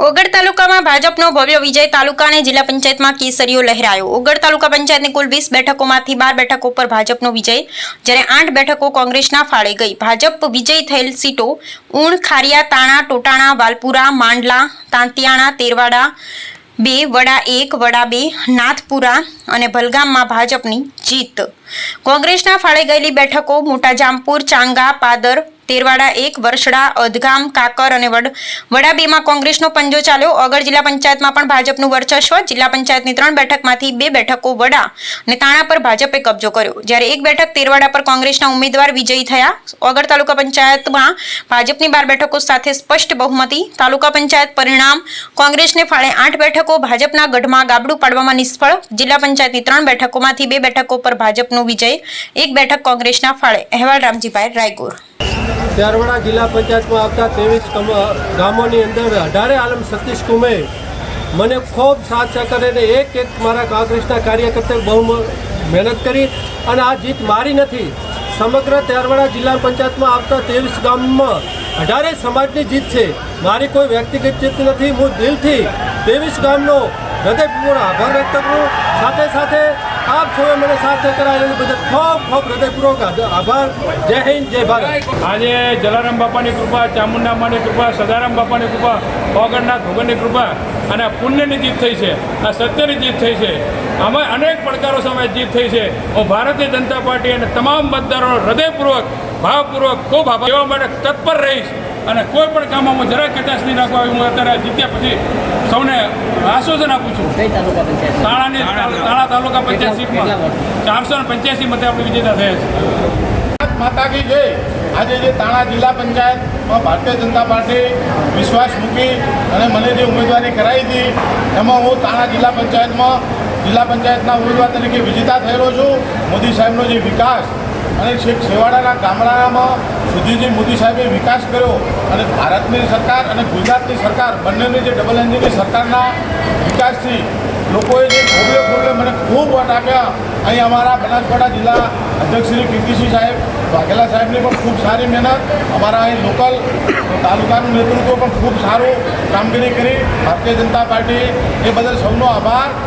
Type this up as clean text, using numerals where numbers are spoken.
ઓગળ તાલુકામાં ભાજપનો ભવ્ય વિજય, તાલુકા અને જિલ્લા પંચાયતમાં કેસરીઓ લહેરાયો। ઓગળ તાલુકા પંચાયતની કુલ 20 બેઠકોમાંથી 12 બેઠકો પર ભાજપનો વિજય, જ્યારે 8 બેઠકો કોંગ્રેસના ફાળે ગઈ। ભાજપ વિજય થયેલ સીટો ઊણ, ખારિયા, તાણા, ટોટાણા, વાલપુરા, માંડલા, તાંતિયાણા, તેરવાડા 2, વડા 1, વડા 2, નાથપુરા અને ભલગામમાં ભાજપની જીત। કોંગ્રેસના ફાળે ગયેલી બેઠકો મોટા જામપુર, ચાંગા, પાદર, તેરવાડા 1, વરસડા, અધગામ, કાકર અને વડા 2માં કોંગ્રેસનો પંજો ચાલ્યો। ઓગળ જિલ્લા પંચાયતમાં પણ ભાજપનું વર્ચસ્વ। જિલ્લા પંચાયતની 3 બેઠકમાંથી 2 બેઠકો વડા અને તાણા પર ભાજપે કબજો કર્યો, જ્યારે 1 બેઠક તેરવાડા પર કોંગ્રેસના ઉમેદવાર વિજયી થયા। ઓગળ તાલુકા પંચાયતમાં ભાજપની 12 બેઠકો સાથે સ્પષ્ટ બહુમતી। તાલુકા પંચાયત પરિણામ: કોંગ્રેસને ફાળે 8 બેઠકો, ભાજપના ગઢમાં ગાબડું પાડવામાં નિષ્ફળ। જિલ્લા પંચાયતની 3 બેઠકોમાંથી 2 બેઠકો પર ભાજપનો વિજય, 1 બેઠક કોંગ્રેસના ફાળે। અહેવાલ રામજીભાઈ રાયગોર। તેરવાડા જિલ્લા પંચાયતમાં આવતા 23 ગામોની અંદર 18 આલમ સતીશ કુમે મને ખૂબ સાથ સહકાર અને એક મારા કોંગ્રેસના કાર્યકર્તાએ બહુ મહેનત કરી અને આ જીત મારી નથી, સમગ્ર તેરવાડા જિલ્લા પંચાયતમાં આવતા 23 ગામમાં 18 સમાજની જીત છે। મારી કોઈ વ્યક્તિગત જીત નથી। હું દિલથી 23 ગામનો હૃદયપૂર્વક આભાર વ્યક્ત કરું। સાથે સાથે આપ સૌએ મને સાથ સહકાર આપ્યો બદલ ખૂબ ખૂબ હૃદયપૂર્વક આભાર। જય હિન્દ, જય ભારત। આજે જલારામ બાપાની કૃપા, ચામુંડા માની કૃપા, સદારામ બાપાની કૃપા, ઓગણનાથ ભગવાનની કૃપા અને પુણ્યની જીત થઈ છે, આ સત્યની જીત થઈ છે। આમાં અનેક પડકારો સામે જીત થઈ છે। હું ભારતીય જનતા પાર્ટી અને તમામ મતદારોનો હૃદયપૂર્વક, ભાવપૂર્વક ખૂબ આભાર એવા માટે તત્પર રહીશ અને કોઈ પણ કામમાં હું જરાક કચાશ નહીં નાખવા હું અત્યારે જીત્યા પછી સૌને આશ્વાસન આપું છું। તાણા તાલુકા પંચાયત સીટમાં 485 મતે આપણે વિજેતા થયા છે। માતા કી જય। આજે જે તાણા જિલ્લા પંચાયતમાં ભારતીય જનતા પાર્ટી વિશ્વાસ મૂકી અને મને જે ઉમેદવારી કરાવી હતી એમાં હું તાણા જિલ્લા પંચાયતના ઉમેદવાર તરીકે વિજેતા થયેલો છું। મોદી સાહેબનો જે વિકાસ અને છેક છેવાડાના ગામડામાં સુધી જે મોદી સાહેબે વિકાસ કર્યો અને ભારતની સરકાર અને ગુજરાતની સરકાર બંનેની જે ડબલ એન્જિનની સરકારના વિકાસથી લોકોએ જે ખોબલે મને ખૂબ વોટ આપ્યા। અહીં અમારા બનાસકાંઠા જિલ્લા અધ્યક્ષ શ્રી કીર્તિસિંહ સાહેબ વાઘેલા સાહેબની પણ ખૂબ સારી મહેનત, અમારા અહીં લોકલ તાલુકાનું નેતૃત્વ પણ ખૂબ સારું કામગીરી કરી ભારતીય જનતા પાર્ટી, એ બદલ સૌનો આભાર।